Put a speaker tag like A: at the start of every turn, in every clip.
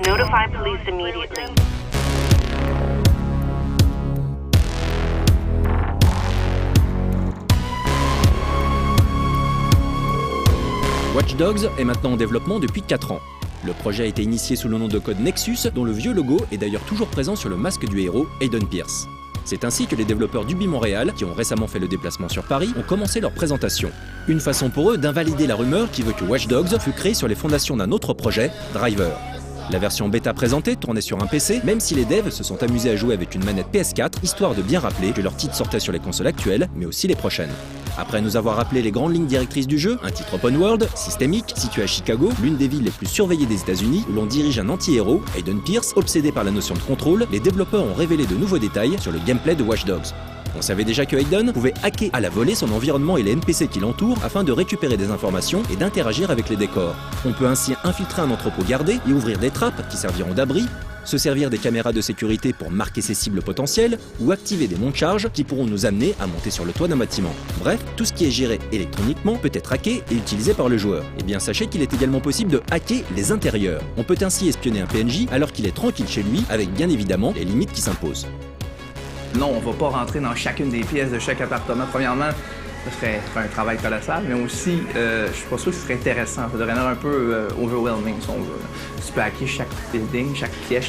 A: Notify police immediately.
B: Watch Dogs est maintenant en développement depuis 4 ans. Le projet a été initié sous le nom de code Nexus, dont le vieux logo est d'ailleurs toujours présent sur le masque du héros, Aiden Pierce. C'est ainsi que les développeurs d'Ubi Montréal, qui ont récemment fait le déplacement sur Paris, ont commencé leur présentation. Une façon pour eux d'invalider la rumeur qui veut que Watch Dogs fût créé sur les fondations d'un autre projet, Driver. La version bêta présentée tournait sur un PC, même si les devs se sont amusés à jouer avec une manette PS4, histoire de bien rappeler que leur titre sortait sur les consoles actuelles, mais aussi les prochaines. Après nous avoir rappelé les grandes lignes directrices du jeu, un titre open world, systémique, situé à Chicago, l'une des villes les plus surveillées des États-Unis, où l'on dirige un anti-héros, Aiden Pierce, obsédé par la notion de contrôle, les développeurs ont révélé de nouveaux détails sur le gameplay de Watch Dogs. On savait déjà que Aiden pouvait hacker à la volée son environnement et les NPC qui l'entourent afin de récupérer des informations et d'interagir avec les décors. On peut ainsi infiltrer un entrepôt gardé et ouvrir des trappes qui serviront d'abri, se servir des caméras de sécurité pour marquer ses cibles potentielles ou activer des monte-charges qui pourront nous amener à monter sur le toit d'un bâtiment. Bref, tout ce qui est géré électroniquement peut être hacké et utilisé par le joueur. Et bien sachez qu'il est également possible de hacker les intérieurs. On peut ainsi espionner un PNJ alors qu'il est tranquille chez lui, avec bien évidemment les limites qui s'imposent.
C: Non, on va pas rentrer dans chacune des pièces de chaque appartement. Premièrement, ça serait un travail colossal, mais aussi, je suis pas sûr que ce serait intéressant. Ça devrait être un peu overwhelming, si on veut. Tu peux hacker chaque building, chaque pièce,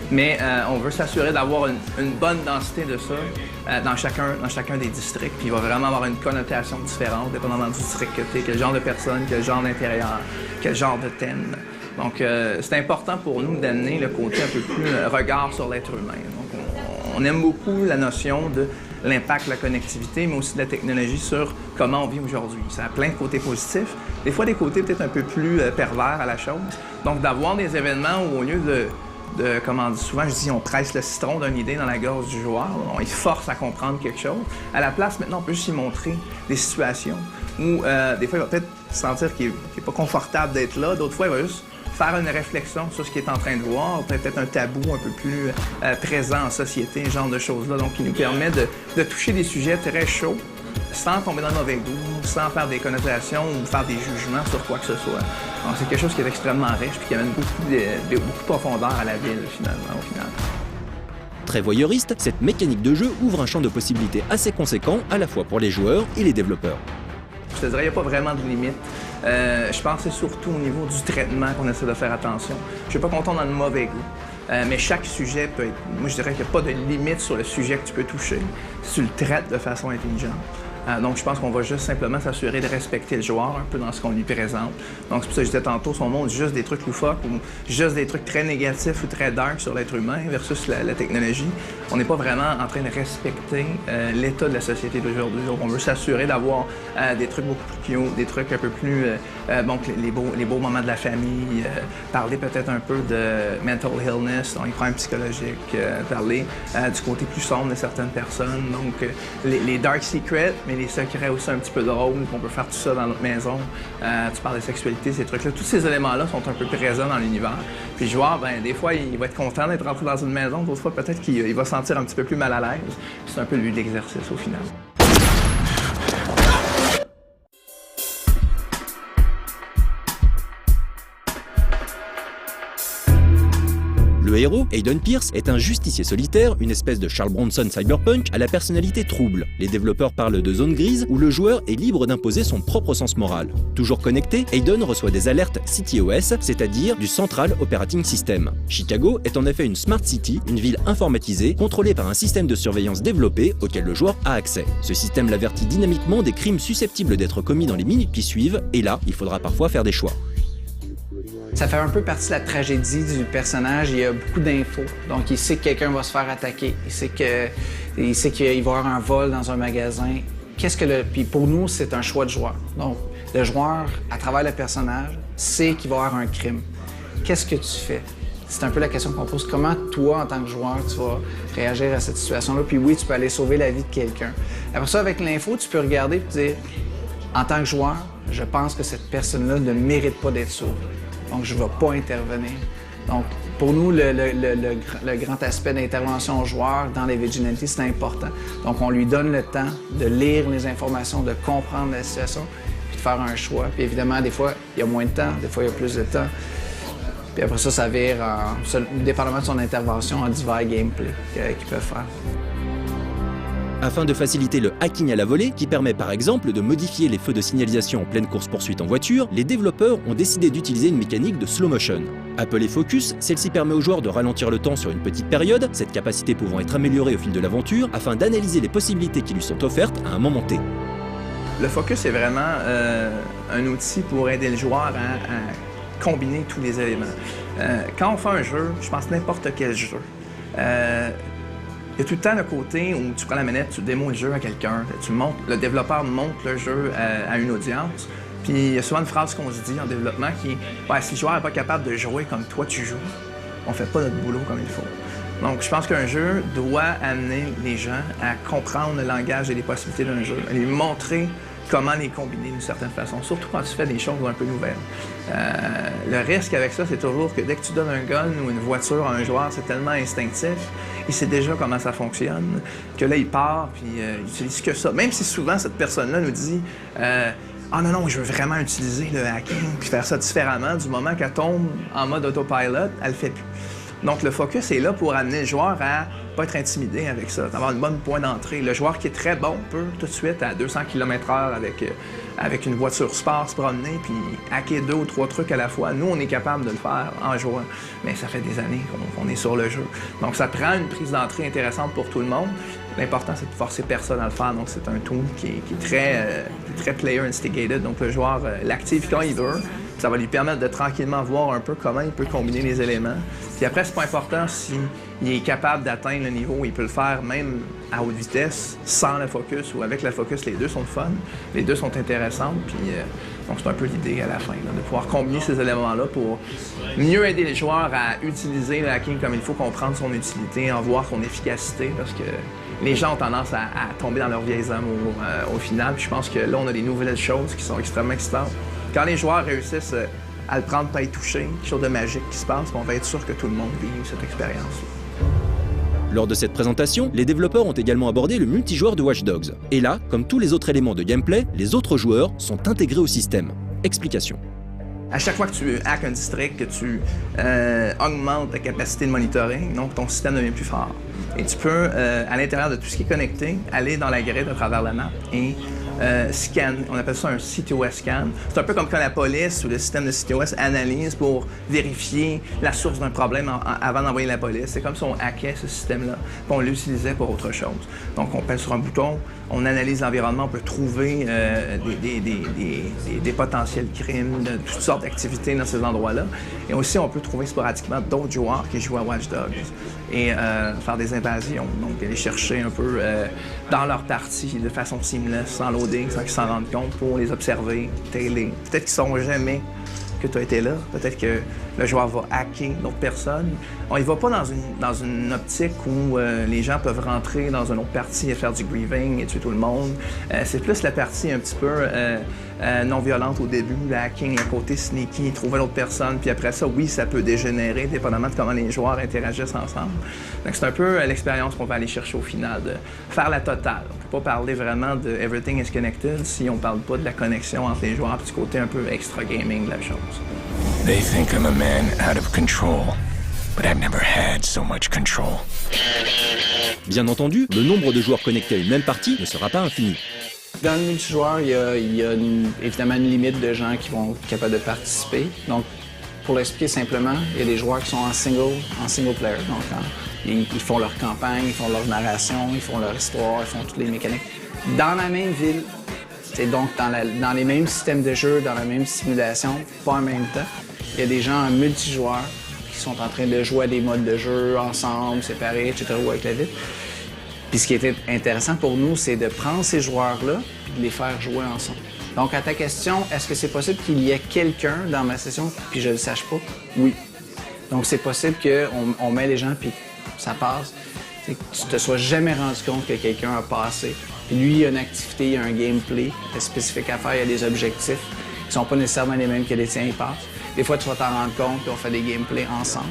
C: Mais on veut s'assurer d'avoir une bonne densité de ça dans chacun des districts. Puis il va vraiment avoir une connotation différente, dépendamment du district que tu es, quel genre de personne, quel genre d'intérieur, quel genre de thème. Donc c'est important pour nous d'amener le côté un peu plus regard sur l'être humain. Donc, on aime beaucoup la notion de l'impact de la connectivité, mais aussi de la technologie sur comment on vit aujourd'hui. Ça a plein de côtés positifs, des fois des côtés peut-être un peu plus pervers à la chose. Donc d'avoir des événements où au lieu comme on dit souvent, je dis on presse le citron d'une idée dans la gorge du joueur, on y force à comprendre quelque chose. À la place, maintenant, on peut juste y montrer des situations où des fois il va peut-être sentir qu'il n'est pas confortable d'être là, d'autres fois il va juste faire une réflexion sur ce qu'il est en train de voir, peut-être un tabou un peu plus présent en société, ce genre de choses-là. Donc, il nous permet de toucher des sujets très chauds sans tomber dans le mauvais goût, sans faire des connotations ou faire des jugements sur quoi que ce soit. Donc, c'est quelque chose qui est extrêmement riche et qui amène beaucoup de profondeur à la ville, finalement, au final.
B: Très voyeuriste, cette mécanique de jeu ouvre un champ de possibilités assez conséquent à la fois pour les joueurs et les développeurs.
C: Je te dirais, il n'y a pas vraiment de limite. Je pense que c'est surtout au niveau du traitement qu'on essaie de faire attention. Je ne suis pas content dans le mauvais goût. Mais chaque sujet peut être... Moi, je dirais qu'il n'y a pas de limite sur le sujet que tu peux toucher si tu le traites de façon intelligente. Donc, je pense qu'on va juste simplement s'assurer de respecter le joueur un peu dans ce qu'on lui présente. Donc, c'est pour ça que je disais tantôt, si on montre juste des trucs loufoques ou juste des trucs très négatifs ou très dark sur l'être humain versus la technologie, on n'est pas vraiment en train de respecter l'état de la société d'aujourd'hui. Donc, on veut s'assurer d'avoir des trucs beaucoup plus cute, des trucs un peu plus... bon, les beaux moments de la famille, parler peut-être un peu de mental illness, donc les problèmes psychologiques, parler du côté plus sombre de certaines personnes. Donc, les dark secrets, mais les secrets aussi un petit peu drôles, qu'on peut faire tout ça dans notre maison. Tu parles de sexualité, ces trucs-là. Tous ces éléments-là sont un peu présents dans l'univers. Puis le joueur, ben, des fois, il va être content d'être rentré dans une maison, d'autres fois, peut-être qu'il va se sentir un petit peu plus mal à l'aise. C'est un peu le but de l'exercice, au final.
B: Le héros, Aiden Pierce, est un justicier solitaire, une espèce de Charles Bronson cyberpunk à la personnalité trouble. Les développeurs parlent de zone grise où le joueur est libre d'imposer son propre sens moral. Toujours connecté, Aiden reçoit des alertes CTOS, c'est-à-dire du Central Operating System. Chicago est en effet une Smart City, une ville informatisée, contrôlée par un système de surveillance développé auquel le joueur a accès. Ce système l'avertit dynamiquement des crimes susceptibles d'être commis dans les minutes qui suivent, et là, il faudra parfois faire des choix.
D: Ça fait un peu partie de la tragédie du personnage. Il y a beaucoup d'infos. Donc, il sait que quelqu'un va se faire attaquer. Il sait qu'il va y avoir un vol dans un magasin. Puis pour nous, c'est un choix de joueur. Donc, le joueur, à travers le personnage, sait qu'il va y avoir un crime. Qu'est-ce que tu fais? C'est un peu la question qu'on pose. Comment, toi, en tant que joueur, tu vas réagir à cette situation-là? Puis oui, tu peux aller sauver la vie de quelqu'un. Après ça, avec l'info, tu peux regarder et te dire, en tant que joueur, je pense que cette personne-là ne mérite pas d'être sauvée. Donc, je ne vais pas intervenir. Donc, pour nous, le grand aspect d'intervention au joueur dans les vigilantes, c'est important. Donc, on lui donne le temps de lire les informations, de comprendre la situation, puis de faire un choix. Puis évidemment, des fois, il y a moins de temps, des fois, il y a plus de temps. Puis après ça vire, dépendamment de son intervention, en divers gameplay qu'ils peuvent faire.
B: Afin de faciliter le hacking à la volée, qui permet par exemple de modifier les feux de signalisation en pleine course-poursuite en voiture, les développeurs ont décidé d'utiliser une mécanique de slow motion. Appelée Focus, celle-ci permet aux joueurs de ralentir le temps sur une petite période, cette capacité pouvant être améliorée au fil de l'aventure, afin d'analyser les possibilités qui lui sont offertes à un moment T.
C: Le Focus est vraiment un outil pour aider le joueur à combiner tous les éléments. Quand on fait un jeu, je pense n'importe quel jeu, il y a tout le temps le côté où tu prends la manette, tu démos le jeu à quelqu'un, le développeur montre le jeu à une audience. Puis il y a souvent une phrase qu'on se dit en développement qui est « si le joueur n'est pas capable de jouer comme toi tu joues, on fait pas notre boulot comme il faut ». Donc je pense qu'un jeu doit amener les gens à comprendre le langage et les possibilités d'un jeu, à lui montrer comment les combiner d'une certaine façon, surtout quand tu fais des choses un peu nouvelles. Le risque avec ça, c'est toujours que dès que tu donnes un gun ou une voiture à un joueur, c'est tellement instinctif, il sait déjà comment ça fonctionne, que là, il part, puis il utilise que ça. Même si souvent, cette personne-là nous dit « Ah non, je veux vraiment utiliser le hacking, puis faire ça différemment », du moment qu'elle tombe en mode autopilot, elle le fait plus. Donc, le Focus est là pour amener le joueur à pas être intimidé avec ça, d'avoir une bonne point d'entrée. Le joueur qui est très bon peut tout de suite, à 200 km/h avec une voiture sport, se promener puis hacker 2 ou 3 trucs à la fois. Nous, on est capable de le faire en jouant, mais ça fait des années qu'on est sur le jeu. Donc, ça prend une prise d'entrée intéressante pour tout le monde. L'important, c'est de forcer personne à le faire. Donc, c'est un tool qui est très player instigated. Donc, le joueur l'active quand il veut. Ça va lui permettre de tranquillement voir un peu comment il peut combiner les éléments. Puis après, c'est pas important s'il est capable d'atteindre le niveau où il peut le faire même à haute vitesse, sans le Focus ou avec le Focus. Les deux sont fun, les deux sont intéressantes. Puis donc c'est un peu l'idée à la fin, là, de pouvoir combiner ces éléments-là pour mieux aider les joueurs à utiliser le hacking comme il faut, comprendre son utilité, en voir son efficacité, parce que les gens ont tendance à tomber dans leurs vieilles amours au final. Puis je pense que là, on a des nouvelles choses qui sont extrêmement excitantes. Quand les joueurs réussissent à le prendre pas y toucher, quelque chose de magique qui se passe, on va être sûr que tout le monde vive cette expérience-là.
B: Lors de cette présentation, les développeurs ont également abordé le multijoueur de Watch Dogs. Et là, comme tous les autres éléments de gameplay, les autres joueurs sont intégrés au système. Explication.
C: À chaque fois que tu hackes un district, que tu augmentes ta capacité de monitoring, donc ton système devient plus fort. Et tu peux, à l'intérieur de tout ce qui est connecté, aller dans la grille à travers la map et scan, on appelle ça un CTOS scan. C'est un peu comme quand la police ou le système de CTOS analyse pour vérifier la source d'un problème avant d'envoyer la police. C'est comme si on hackait ce système-là, puis on l'utilisait pour autre chose. Donc on pèse sur un bouton, on analyse l'environnement, on peut trouver des potentiels crimes, de toutes sortes d'activités dans ces endroits-là. Et aussi, on peut trouver sporadiquement d'autres joueurs qui jouent à Watch Dogs et faire des invasions, donc aller chercher un peu dans leur partie de façon seamless, sans loading, sans qu'ils s'en rendent compte, pour les observer, tailer. Peut-être qu'ils ne sauront jamais que tu as été là. Peut-être que le joueur va hacker d'autres personnes. On ne va pas dans une optique où les gens peuvent rentrer dans une autre partie et faire du grieving et tuer tout le monde. C'est plus la partie un petit peu non violente au début, le hacking, le côté sneaky, trouver l'autre personne. Puis après ça, oui, ça peut dégénérer, dépendamment de comment les joueurs interagissent ensemble. Donc c'est un peu l'expérience qu'on va aller chercher au final, de faire la totale. On ne peut pas parler vraiment de « everything is connected » si on ne parle pas de la connexion entre les joueurs, puis du côté un peu extra gaming de la chose.
E: They think I'm a man out of control, but I've never had so much control.
B: Bien entendu, le nombre de joueurs connectés à une même partie ne sera pas infini.
D: Dans le multijoueur, il y a évidemment une limite de gens qui vont être capables de participer. Donc, pour l'expliquer simplement, il y a des joueurs qui sont en single player. Donc, ils font leur campagne, ils font leur narration, ils font leur histoire, ils font toutes les mécaniques. Dans la même ville, c'est donc dans les mêmes systèmes de jeu, dans la même simulation, pas en même temps. Il y a des gens en multijoueur qui sont en train de jouer à des modes de jeu ensemble, séparés, etc., ou avec la ville. Puis ce qui était intéressant pour nous, c'est de prendre ces joueurs-là et de les faire jouer ensemble. Donc, à ta question, est-ce que c'est possible qu'il y ait quelqu'un dans ma session puis je ne le sache pas? Oui. Donc, c'est possible qu'on met les gens puis ça passe. Que tu te sois jamais rendu compte que quelqu'un a passé. Puis lui, il y a une activité, il y a un gameplay spécifique à faire, il y a des objectifs qui sont pas nécessairement les mêmes que les tiens, ils passent. Des fois, tu vas t'en rendre compte puis on fait des gameplays ensemble.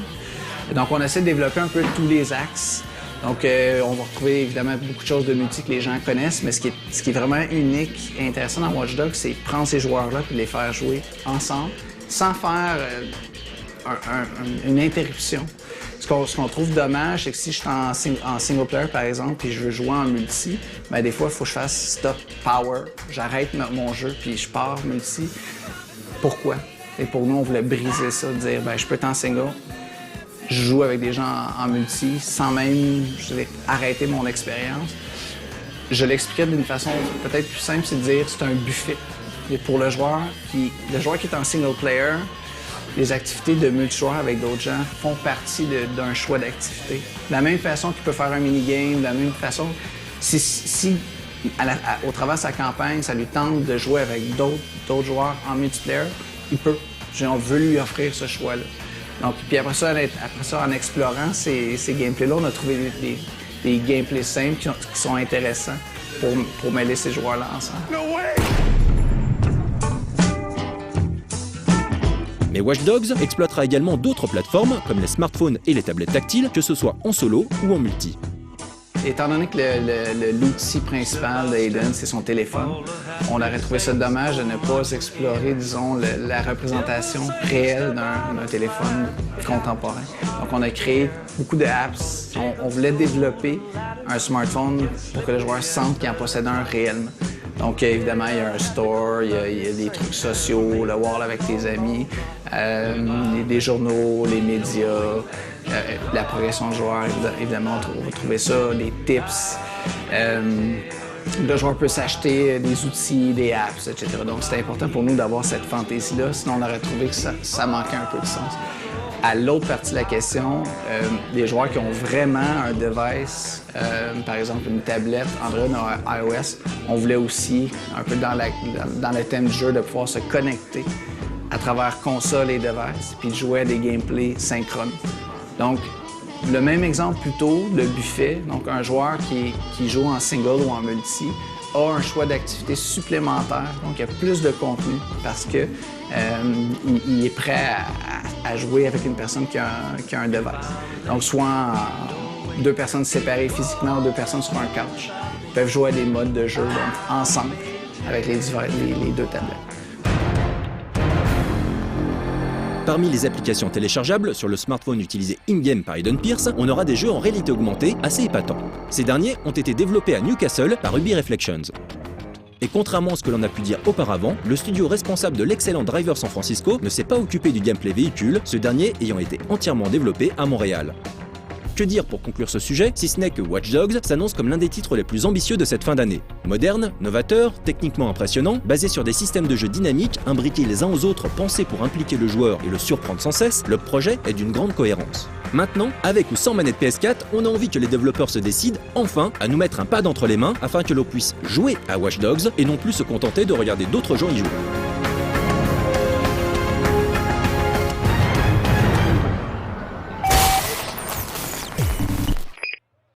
D: Et donc, on essaie de développer un peu tous les axes. Donc, on va retrouver évidemment beaucoup de choses de multi que les gens connaissent, mais ce qui est vraiment unique et intéressant dans Watch Dogs, c'est prendre ces joueurs-là et les faire jouer ensemble, sans faire une interruption. Ce qu'on trouve dommage, c'est que si je suis en single player, par exemple, puis je veux jouer en multi, bien, des fois, il faut que je fasse stop, power, j'arrête mon jeu, puis je pars multi. Pourquoi? Et pour nous, on voulait briser ça, dire, bien, je peux être en single, je joue avec des gens en multi, sans même arrêter mon expérience. Je l'expliquais d'une façon peut-être plus simple, c'est de dire c'est un buffet. Et pour le joueur qui est en single player, les activités de multijoueur avec d'autres gens font partie d'un choix d'activité. De la même façon qu'il peut faire un minigame, de la même façon, si au travers de sa campagne, ça lui tente de jouer avec d'autres joueurs en multiplayer, il peut. On veut lui offrir ce choix-là. Donc, puis après ça, en explorant ces gameplays-là, on a trouvé des gameplays simples qui sont intéressants pour mêler ces joueurs-là ensemble.
E: No way!
B: Mais Watch Dogs exploitera également d'autres plateformes, comme les smartphones et les tablettes tactiles, que ce soit en solo ou en multi.
D: Étant donné que l'outil principal d'Aiden, c'est son téléphone, on aurait trouvé ça dommage de ne pas explorer, disons, la représentation réelle d'un téléphone contemporain. Donc, on a créé beaucoup de apps. On voulait développer un smartphone pour que le joueur sente qu'il en possède un réellement. Donc, évidemment, il y a un store, il y a des trucs sociaux, le wall avec tes amis, des journaux, les médias, la progression de joueur, évidemment, on va trouver ça, des tips. Le joueur peut s'acheter des outils, des apps, etc. Donc, c'était important pour nous d'avoir cette fantaisie-là, sinon on aurait trouvé que ça manquait un peu de sens. À l'autre partie de la question, les joueurs qui ont vraiment un device, par exemple une tablette Android ou iOS, on voulait aussi, un peu dans le thème du jeu, de pouvoir se connecter à travers console et device, puis de jouer à des gameplays synchrones. Donc, le même exemple plus tôt, le buffet, donc un joueur qui joue en single ou en multi, a un choix d'activité supplémentaire, donc il y a plus de contenu parce que il est prêt à jouer avec une personne qui a un device. Donc, soit deux personnes séparées physiquement ou deux personnes sur un couch. Ils peuvent jouer à des modes de jeu donc, ensemble avec les deux tablettes.
B: Parmi les applications téléchargeables sur le smartphone utilisé in-game par Aiden Pearce, on aura des jeux en réalité augmentée assez épatants. Ces derniers ont été développés à Newcastle par Ruby Reflections. Et contrairement à ce que l'on a pu dire auparavant, le studio responsable de l'excellent Driver San Francisco ne s'est pas occupé du gameplay véhicule, ce dernier ayant été entièrement développé à Montréal. Que dire pour conclure ce sujet, si ce n'est que Watch Dogs s'annonce comme l'un des titres les plus ambitieux de cette fin d'année. Moderne, novateur, techniquement impressionnant, basé sur des systèmes de jeu dynamiques, imbriqués les uns aux autres, pensés pour impliquer le joueur et le surprendre sans cesse, le projet est d'une grande cohérence. Maintenant, avec ou sans manette PS4, on a envie que les développeurs se décident, enfin, à nous mettre un pad entre les mains afin que l'on puisse jouer à Watch Dogs et non plus se contenter de regarder d'autres gens y jouer.